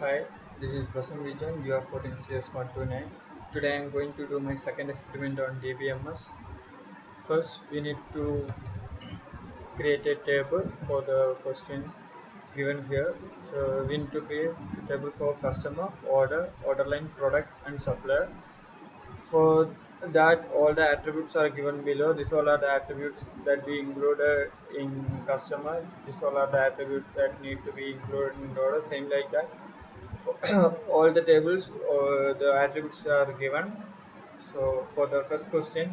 Hi, this is Basam Vijan. You are 14 CS 129. Today I am going to do my second experiment on DBMS. First, we need to create a table for the question given here. So we need to create a table for customer, order line, product, and supplier. For that, all the attributes are given below. These all are the attributes that we included in customer. These all are the attributes that need to be included in order. Same like that. All the tables or the attributes are given. So for the first question,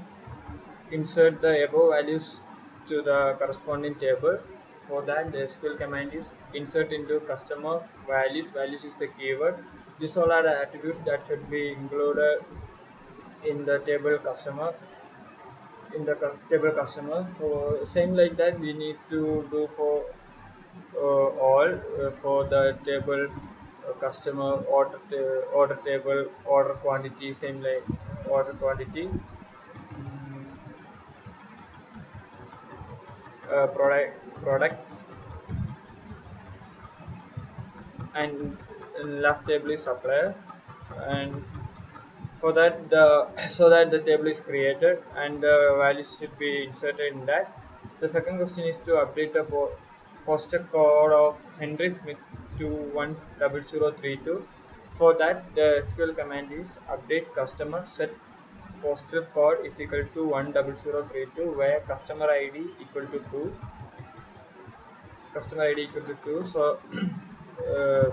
insert the above values to the corresponding table. For that, the SQL command is insert into customer values. Values is the keyword. These all are the attributes that should be included in the table customer, table customer. For same like that, we need to do for all for the table customer, order table, order quantity, same like order quantity, products, and last table is supplier. And for that, the so that the table is created and the values should be inserted in that. The second question is to update the postal code of Henry Smith to 10032. For that, the SQL command is update customer set postal code is equal to 10032, where customer ID equal to 2, so uh,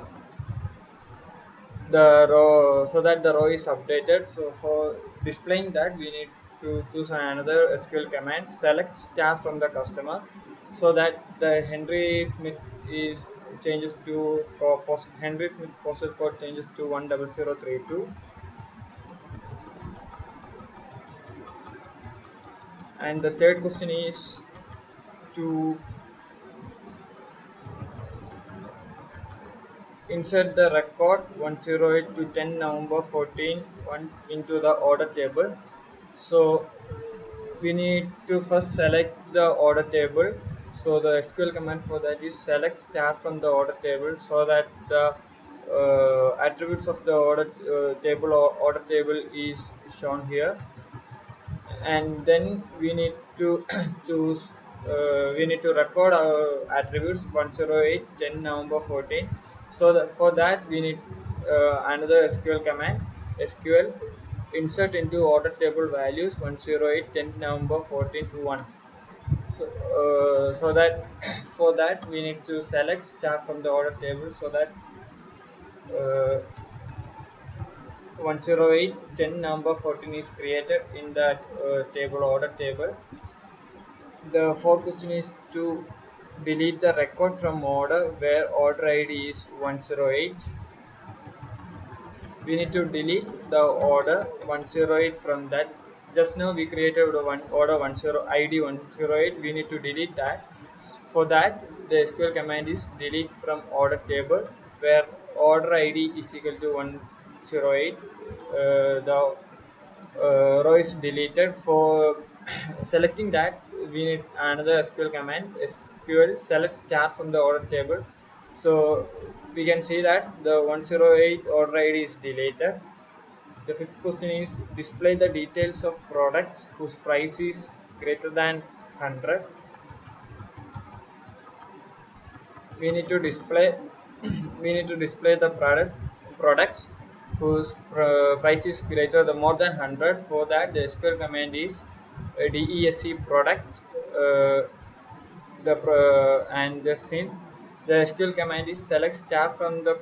the row, so that the row is updated. So for displaying that, we need to choose another SQL command, select staff from the customer, so that the Henry Smith is changes to Henry Smith postal code changes to 10032. And the third question is to insert the record 108 to 10 November 14 into the order table. So we need to first select the order table. So the SQL command for that is select staff from the order table, so that the attributes of the table or order table is shown here. And then we need to choose we need to record our attributes 108 10 November 14. So that for that, we need another SQL command, SQL insert into order table values 108 10 November 14 to 1. So that for that, we need to select staff from the order table, so that uh, 108 10 number 14 is created in that order table. The fourth question is to delete the record from order where order ID is 108. We need to delete the order 108 from that. Just now we created one order 10 ID 108. We need to delete that. For that, the SQL command is delete from order table where order ID is equal to 108. The row is deleted. For selecting that, we need another SQL command, SQL select star from the order table. So we can see that the 108 order ID is deleted. The fifth question is display the details of products whose price is greater than 100. We need to display the products whose price is greater than more than 100. For that, the SQL command is DESC product, and the SQL command is select star from the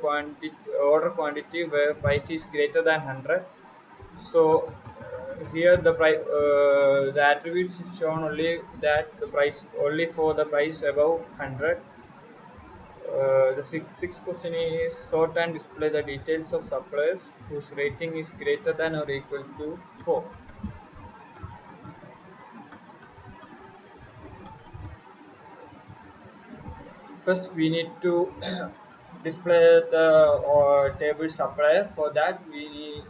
order quantity where price is greater than 100. So here the attributes is shown only that the price only for the price above 100. The sixth question is sort and display the details of suppliers whose rating is greater than or equal to 4. First, we need to display the table supplier. For that, we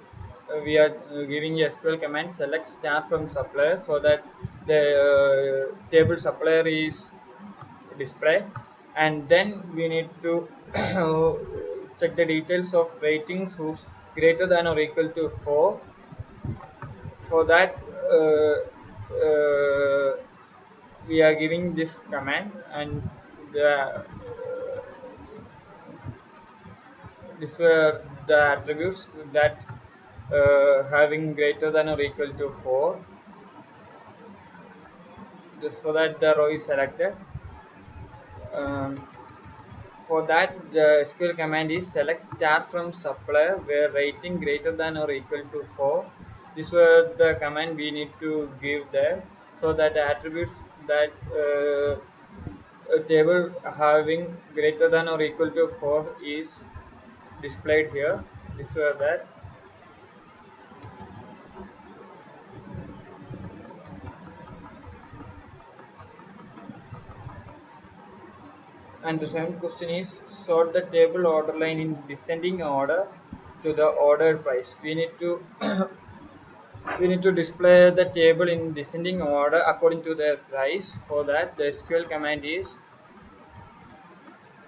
are giving a SQL command select staff from supplier, so that the table supplier is displayed. And then we need to check the details of ratings who's greater than or equal to 4. For that, we are giving this command, and these were the attributes that having greater than or equal to 4, so that the row is selected. um, For that, the SQL command is select star from supplier where rating greater than or equal to 4. This were the command we need to give there, so that the attributes that a table having greater than or equal to 4 is displayed here. This were that. And the seventh question is sort the table order line in descending order to the ordered price. We need to display the table in descending order according to their price. For that, the SQL command is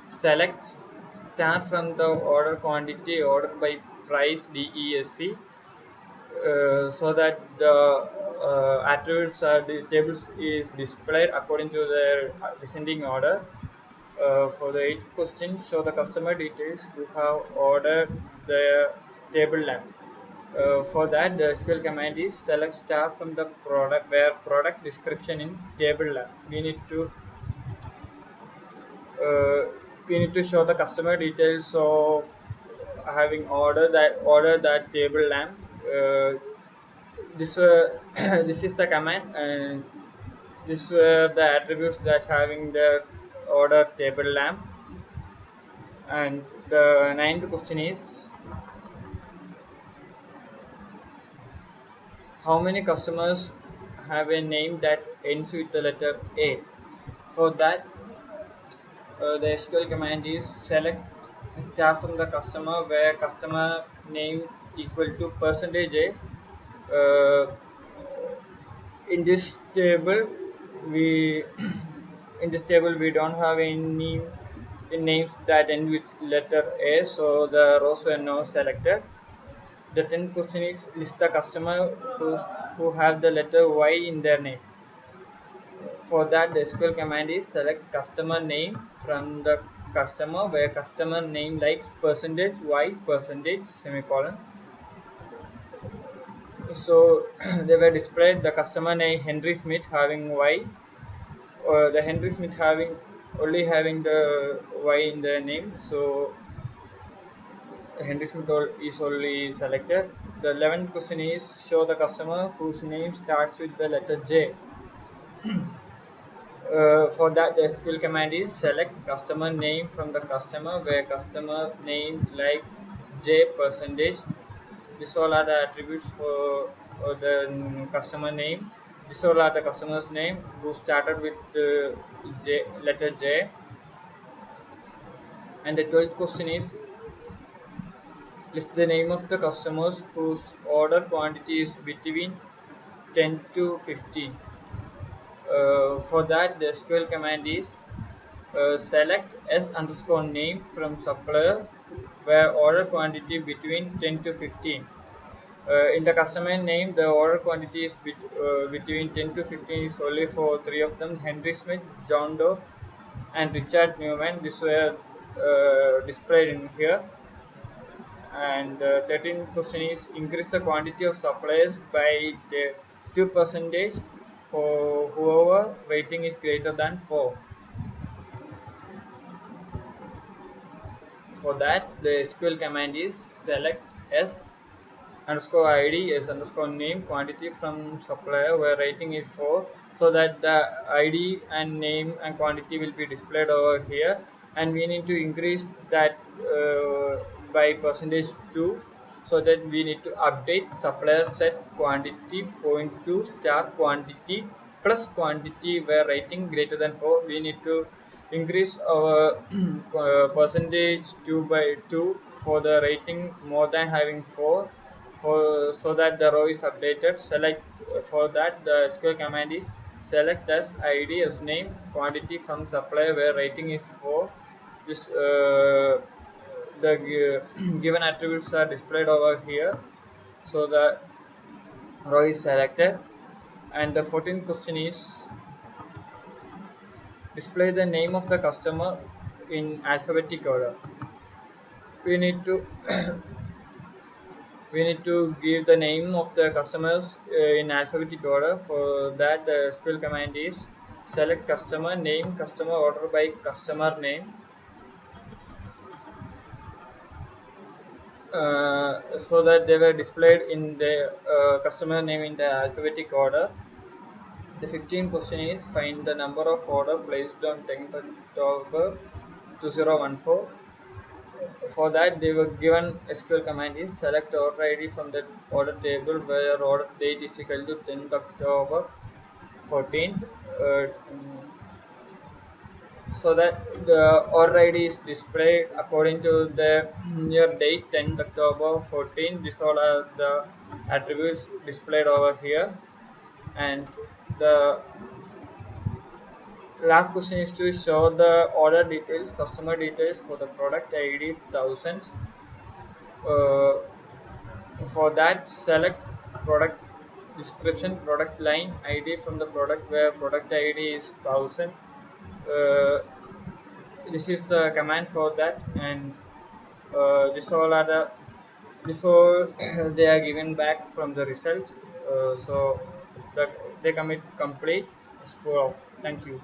select star from the order quantity ordered by price DESC, so that the attributes or the tables is displayed according to their descending order. For the eighth question, show the customer details who have ordered the table lamp. For that, the SQL command is select star from the product where product description in table lamp. Uh, we need to show the customer details of having ordered that table lamp. This this is the command, and these were the attributes that having the order table lamp. And the ninth question is how many customers have a name that ends with the letter A. For that, the SQL command is select star from the customer where customer name equal to percentage A. In this table, we in this table we don't have any names that end with letter A, so the rows were not selected. The 10th question is list the customer who have the letter Y in their name. For that, the SQL command is select customer name from the customer where customer name likes percentage Y percentage semicolon. So they were displayed the customer name Henry Smith having Y, or the Henry Smith only having the Y in the name. So Henry Smith is only selected. The 11th question is show the customer whose name starts with the letter J. For that, the SQL command is select customer name from the customer where customer name like J percentage. These all are the attributes for the customer name. These all are the customer's name who started with the letter J. And the 12th question is list the name of the customers whose order quantity is between 10 to 15. For that, the SQL command is select S underscore name from supplier where order quantity between 10 to 15. In the customer name, the order quantity is between 10 to 15 is only for three of them: Henry Smith, John Doe, and Richard Newman. This were displayed in here. And 13th question is increase the quantity of suppliers by 2% for whoever rating is greater than 4. For that, the SQL command is select S underscore ID S underscore name quantity from supplier where rating is 4, so that the ID and name and quantity will be displayed over here, and we need to increase that by percentage 2, so that we need to update supplier set quantity point to star quantity plus quantity where rating greater than 4. We need to increase our percentage 2 by 2 for the rating more than having 4, so that the row is updated. Select for that, the SQL command is select as ID as name quantity from supplier where rating is 4. the given attributes are displayed over here. So the row is selected, and the 14th question is display the name of the customer in alphabetic order. We need to we need to give the name of the customers in alphabetic order. For that, the SQL command is select customer name, customer order by customer name, so that they were displayed in the customer name in the alphabetic order. The 15th question is find the number of order placed on 10th October 2014. For that, they were given SQL command is select order ID from the order table where order date is equal to 10th October 14th, so that the order ID is displayed according to the year date 10th October 14. These all are the attributes displayed over here. And the last question is to show the order details, customer details for the product ID 1000. Uh, for that, select product description, product line ID from the product where product ID is 1000. Uh, this is the command for that, and this all they are given back from the result. So that they commit complete score of. Thank you.